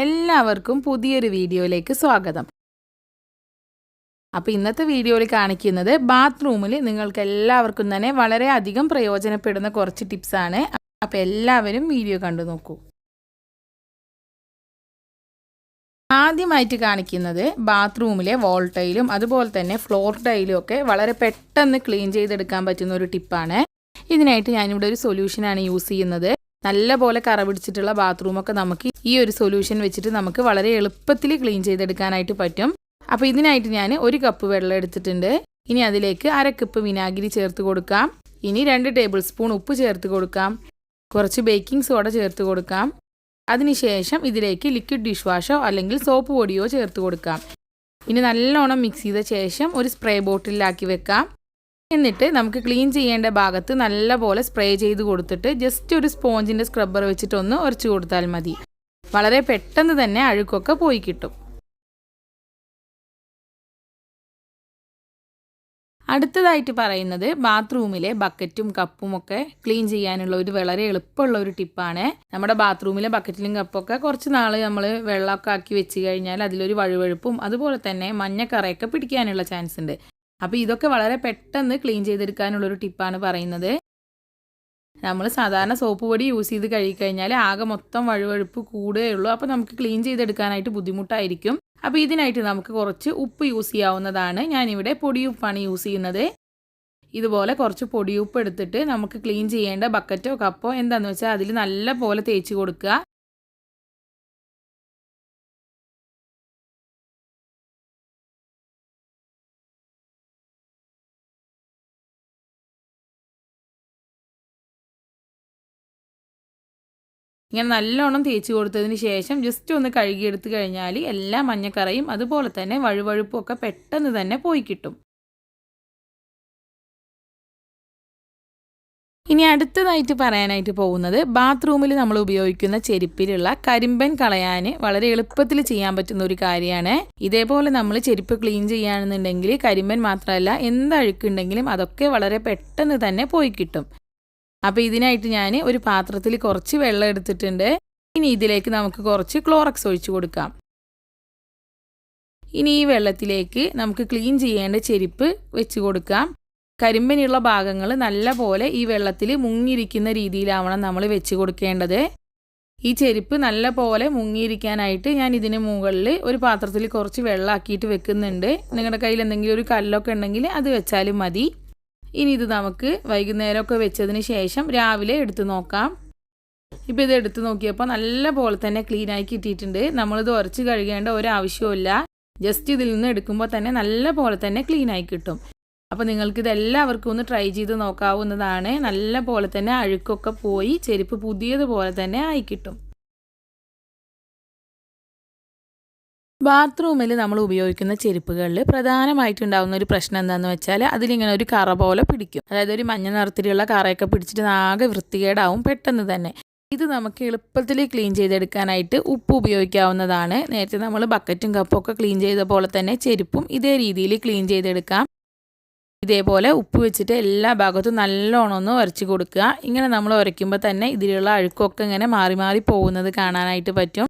എല്ലാവർക്കും പുതിയൊരു വീഡിയോയിലേക്ക് സ്വാഗതം. അപ്പോൾ ഇന്നത്തെ വീഡിയോയിൽ കാണിക്കുന്നത് ബാത്റൂമിൽ നിങ്ങൾക്ക് എല്ലാവർക്കും തന്നെ വളരെ അധികം പ്രയോജനപ്പെടുന്ന കുറച്ച് ടിപ്സ് ആണ്. അപ്പോൾ എല്ലാവരും വീഡിയോ കണ്ടു നോക്കൂ. ആദ്യമായിട്ട് കാണിക്കുന്നത് ബാത്റൂമിലെ വാൾ ടൈലും അതുപോലെ തന്നെ ഫ്ലോർ ടൈലും ഒക്കെ വളരെ പെട്ടെന്ന് ക്ലീൻ ചെയ്തെടുക്കാൻ പറ്റുന്ന ഒരു ടിപ്പാണ്. ഇതിനായിട്ട് ഞാനിവിടെ ഒരു സൊല്യൂഷനാണ് യൂസ് ചെയ്യുന്നത്. നല്ലപോലെ കറ പിടിച്ചിട്ടുള്ള ബാത്റൂമൊക്കെ നമുക്ക് ഈ ഒരു സൊല്യൂഷൻ വെച്ചിട്ട് നമുക്ക് വളരെ എളുപ്പത്തിൽ ക്ലീൻ ചെയ്തെടുക്കാനായിട്ട് പറ്റും. അപ്പോൾ ഇതിനായിട്ട് ഞാൻ 1 കപ്പ് വെള്ളം എടുത്തിട്ടുണ്ട്. ഇനി അതിലേക്ക് 1/2 കപ്പ് വിനാഗിരി ചേർത്ത് കൊടുക്കാം. ഇനി 2 ടേബിൾ സ്പൂൺ ഉപ്പ് ചേർത്ത് കൊടുക്കാം. കുറച്ച് ബേക്കിംഗ് സോഡ ചേർത്ത് കൊടുക്കാം. അതിനുശേഷം ഇതിലേക്ക് ലിക്വിഡ് ഡിഷ് വാഷോ അല്ലെങ്കിൽ സോപ്പ് പൊടിയോ ചേർത്ത് കൊടുക്കാം. ഇനി നല്ലോണം മിക്സ് ചെയ്ത ശേഷം ഒരു സ്പ്രേ ബോട്ടിലാക്കി വെക്കാം. എന്നിട്ട് നമുക്ക് ക്ലീൻ ചെയ്യേണ്ട ഭാഗത്ത് നല്ലപോലെ സ്പ്രേ ചെയ്ത് കൊടുത്തിട്ട് ജസ്റ്റ് ഒരു സ്പോഞ്ചിൻ്റെ സ്ക്രബ്ബർ വെച്ചിട്ടൊന്ന് ഉരച്ചു കൊടുത്താൽ മതി. വളരെ പെട്ടെന്ന് തന്നെ അഴുക്കൊക്കെ പോയി കിട്ടും. അടുത്തതായിട്ട് പറയുന്നത് ബാത്റൂമിലെ ബക്കറ്റും കപ്പും ഒക്കെ ക്ലീൻ ചെയ്യാനുള്ള ഒരു വളരെ എളുപ്പമുള്ള ഒരു ടിപ്പാണ്. നമ്മുടെ ബാത്റൂമിലെ ബക്കറ്റിലും കപ്പൊക്കെ കുറച്ച് നാൾ നമ്മൾ വെള്ളമൊക്കെ ആക്കി വെച്ച് കഴിഞ്ഞാൽ അതിലൊരു വഴുവഴുപ്പും അതുപോലെ തന്നെ മഞ്ഞക്കറയൊക്കെ പിടിക്കാനുള്ള ചാൻസ് ഉണ്ട്. അപ്പോൾ ഇതൊക്കെ വളരെ പെട്ടെന്ന് ക്ലീൻ ചെയ്തെടുക്കാനുള്ളൊരു ടിപ്പാണ് പറയുന്നത്. നമ്മൾ സാധാരണ സോപ്പ് പൊടി യൂസ് ചെയ്ത് കഴുകിക്കഴിഞ്ഞാൽ ആകെ മൊത്തം വഴുവഴുപ്പ് കൂടുകയുള്ളൂ. അപ്പോൾ നമുക്ക് ക്ലീൻ ചെയ്തെടുക്കാനായിട്ട് ബുദ്ധിമുട്ടായിരിക്കും. അപ്പോൾ ഇതിനായിട്ട് നമുക്ക് കുറച്ച് ഉപ്പ് യൂസ് ചെയ്യാവുന്നതാണ്. ഞാനിവിടെ പൊടിയുപ്പാണ് യൂസ് ചെയ്യുന്നത്. ഇതുപോലെ കുറച്ച് പൊടിയുപ്പ് എടുത്തിട്ട് നമുക്ക് ക്ലീൻ ചെയ്യേണ്ട ബക്കറ്റോ കപ്പോ എന്താണെന്ന് വെച്ചാൽ അതിൽ നല്ല പോലെ തേച്ച് കൊടുക്കുക. ഇങ്ങനെ നല്ലോണം തേച്ച് കൊടുത്തതിന് ശേഷം ജസ്റ്റ് ഒന്ന് കഴുകിയെടുത്ത് കഴിഞ്ഞാൽ എല്ലാ മഞ്ഞക്കറയും അതുപോലെ തന്നെ വഴുവഴുപ്പും ഒക്കെ പെട്ടെന്ന് തന്നെ പോയി കിട്ടും. ഇനി അടുത്തതായിട്ട് പറയാനായിട്ട് പോകുന്നത് ബാത്റൂമിൽ നമ്മൾ ഉപയോഗിക്കുന്ന ചെരുപ്പിലുള്ള കരിമ്പൻ കളയാൻ വളരെ എളുപ്പത്തിൽ ചെയ്യാൻ പറ്റുന്ന ഒരു കാര്യമാണ്. ഇതേപോലെ നമ്മൾ ചെരുപ്പ് ക്ലീൻ ചെയ്യുകയാണെന്നുണ്ടെങ്കിൽ കരിമ്പൻ മാത്രമല്ല എന്ത് അഴുക്കുണ്ടെങ്കിലും അതൊക്കെ വളരെ പെട്ടെന്ന് തന്നെ പോയി കിട്ടും. അപ്പോൾ ഇതിനായിട്ട് ഞാൻ ഒരു പാത്രത്തിൽ കുറച്ച് വെള്ളം എടുത്തിട്ടുണ്ട്. ഇനി ഇതിലേക്ക് നമുക്ക് കുറച്ച് ക്ലോറക്സ് ഒഴിച്ചു കൊടുക്കാം. ഇനി ഈ വെള്ളത്തിലേക്ക് നമുക്ക് ക്ലീൻ ചെയ്യേണ്ട ചെരുപ്പ് വെച്ച് കൊടുക്കാം. കരിമ്പനുള്ള ഭാഗങ്ങൾ നല്ല പോലെ ഈ വെള്ളത്തിൽ മുങ്ങിയിരിക്കുന്ന രീതിയിലാവണം നമ്മൾ വെച്ച് കൊടുക്കേണ്ടത്. ഈ ചെരുപ്പ് നല്ല പോലെ മുങ്ങിയിരിക്കാനായിട്ട് ഞാൻ ഇതിന് മുകളിൽ ഒരു പാത്രത്തിൽ കുറച്ച് വെള്ളമാക്കിയിട്ട് വെക്കുന്നുണ്ട്. നിങ്ങളുടെ കയ്യിൽ എന്തെങ്കിലും ഒരു കല്ലൊക്കെ ഉണ്ടെങ്കിൽ അത് വെച്ചാലും മതി. ഇനി ഇത് നമുക്ക് വൈകുന്നേരമൊക്കെ വെച്ചതിന് ശേഷം രാവിലെ എടുത്ത് നോക്കാം. ഇപ്പോൾ ഇത് എടുത്ത് നോക്കിയപ്പോൾ നല്ല പോലെ തന്നെ ക്ലീനായി കിട്ടിയിട്ടുണ്ട്. നമ്മളിത് ഉരച്ച് കഴുകേണ്ട ഒരാവശ്യമില്ല. ജസ്റ്റ് ഇതിൽ നിന്ന് എടുക്കുമ്പോൾ തന്നെ നല്ല പോലെ തന്നെ ക്ലീനായി കിട്ടും. അപ്പോൾ നിങ്ങൾക്കിത് എല്ലാവർക്കും ഒന്ന് ട്രൈ ചെയ്ത് നോക്കാവുന്നതാണ്. നല്ല പോലെ തന്നെ അഴുക്കൊക്കെ പോയി ചെരുപ്പ് പുതിയതുപോലെ തന്നെ ആയി കിട്ടും. ബാത്റൂമിൽ നമ്മൾ ഉപയോഗിക്കുന്ന ചെരുപ്പുകളിൽ പ്രധാനമായിട്ടുണ്ടാകുന്ന ഒരു പ്രശ്നം എന്താണെന്ന് വെച്ചാൽ അതിലിങ്ങനെ ഒരു കറ പോലെ പിടിക്കും. അതായത് ഒരു മഞ്ഞ നിറത്തിലുള്ള കറയൊക്കെ പിടിച്ചിട്ട് ആകെ വൃത്തികേടാവും പെട്ടെന്ന് തന്നെ. ഇത് നമുക്ക് എളുപ്പത്തിൽ ക്ലീൻ ചെയ്തെടുക്കാനായിട്ട് ഉപ്പ് ഉപയോഗിക്കാവുന്നതാണ്. നേരത്തെ നമ്മൾ ബക്കറ്റും കപ്പും ഒക്കെ ക്ലീൻ ചെയ്ത പോലെ തന്നെ ചെരുപ്പും ഇതേ രീതിയിൽ ക്ലീൻ ചെയ്തെടുക്കാം. ഇതേപോലെ ഉപ്പ് വെച്ചിട്ട് എല്ലാ ഭാഗത്തും നല്ലോണം ഒന്ന് ഉരച്ച് കൊടുക്കുക. ഇങ്ങനെ നമ്മൾ ഉരയ്ക്കുമ്പോൾ തന്നെ ഇതിലുള്ള അഴുക്കൊക്കെ ഇങ്ങനെ മാറി മാറി പോകുന്നത് കാണാനായിട്ട് പറ്റും.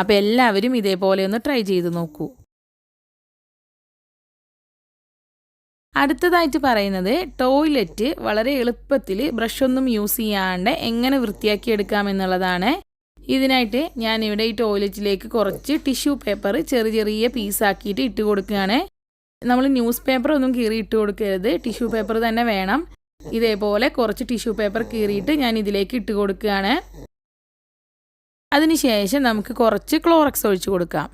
അപ്പോൾ എല്ലാവരും ഇതേപോലെ ഒന്ന് ട്രൈ ചെയ്ത് നോക്കൂ. അടുത്തതായിട്ട് പറയുന്നത് ടോയ്ലറ്റ് വളരെ എളുപ്പത്തിൽ ബ്രഷൊന്നും യൂസ് ചെയ്യാണ്ട് എങ്ങനെ വൃത്തിയാക്കിയെടുക്കാമെന്നുള്ളതാണ്. ഇതിനായിട്ട് ഞാനിവിടെ ഈ ടോയ്ലറ്റിലേക്ക് കുറച്ച് ടിഷ്യൂ പേപ്പർ ചെറിയ പീസാക്കിയിട്ട് ഇട്ട് കൊടുക്കുകയാണ്. നമ്മൾ ന്യൂസ് പേപ്പർ ഒന്നും കീറി ഇട്ട് കൊടുക്കരുത്, ടിഷ്യൂ പേപ്പർ തന്നെ വേണം. ഇതേപോലെ കുറച്ച് ടിഷ്യൂ പേപ്പർ കീറിയിട്ട് ഞാൻ ഇതിലേക്ക് ഇട്ട് കൊടുക്കുകയാണ്. അതിനുശേഷം നമുക്ക് കുറച്ച് ക്ലോറക്സ് ഒഴിച്ചു കൊടുക്കാം.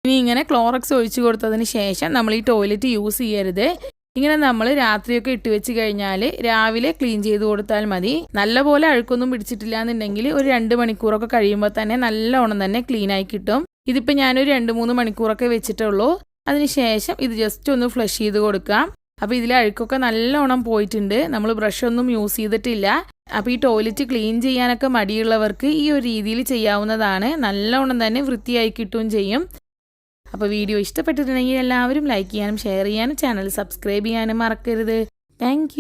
ഇനി ഇങ്ങനെ ക്ലോറക്സ് ഒഴിച്ചു കൊടുത്തതിന് ശേഷം നമ്മൾ ഈ ടോയ്ലറ്റ് യൂസ് ചെയ്യരുത്. ഇങ്ങനെ നമ്മൾ രാത്രിയൊക്കെ ഇട്ട് വെച്ച് കഴിഞ്ഞാൽ രാവിലെ ക്ലീൻ ചെയ്ത് കൊടുത്താൽ മതി. നല്ലപോലെ അഴുക്കൊന്നും പിടിച്ചിട്ടില്ല എന്നുണ്ടെങ്കിൽ ഒരു 2 മണിക്കൂറൊക്കെ കഴിയുമ്പോൾ തന്നെ നല്ലോണം തന്നെ ക്ലീനായി കിട്ടും. ഇതിപ്പോൾ ഞാനൊരു 2-3 മണിക്കൂറൊക്കെ വെച്ചിട്ടുള്ളൂ. അതിനുശേഷം ഇത് ജസ്റ്റ് ഒന്ന് ഫ്ലഷ് ചെയ്ത് കൊടുക്കാം. അപ്പോൾ ഇതിലെ അഴുക്കൊക്കെ നല്ലോണം പോയിട്ടുണ്ട്. നമ്മൾ ബ്രഷൊന്നും യൂസ് ചെയ്തിട്ടില്ല. അപ്പോൾ ഈ ടോയ്ലറ്റ് ക്ലീൻ ചെയ്യാനൊക്കെ മടിയുള്ളവർക്ക് ഈ ഒരു രീതിയിൽ ചെയ്യാവുന്നതാണ്. നല്ലോണം തന്നെ വൃത്തിയായി കിട്ടുകയും ചെയ്യും. അപ്പോൾ വീഡിയോ ഇഷ്ടപ്പെട്ടിട്ടുണ്ടെങ്കിൽ എല്ലാവരും ലൈക്ക് ചെയ്യാനും ഷെയർ ചെയ്യാനും ചാനൽ സബ്സ്ക്രൈബ് ചെയ്യാനും മറക്കരുത്. താങ്ക്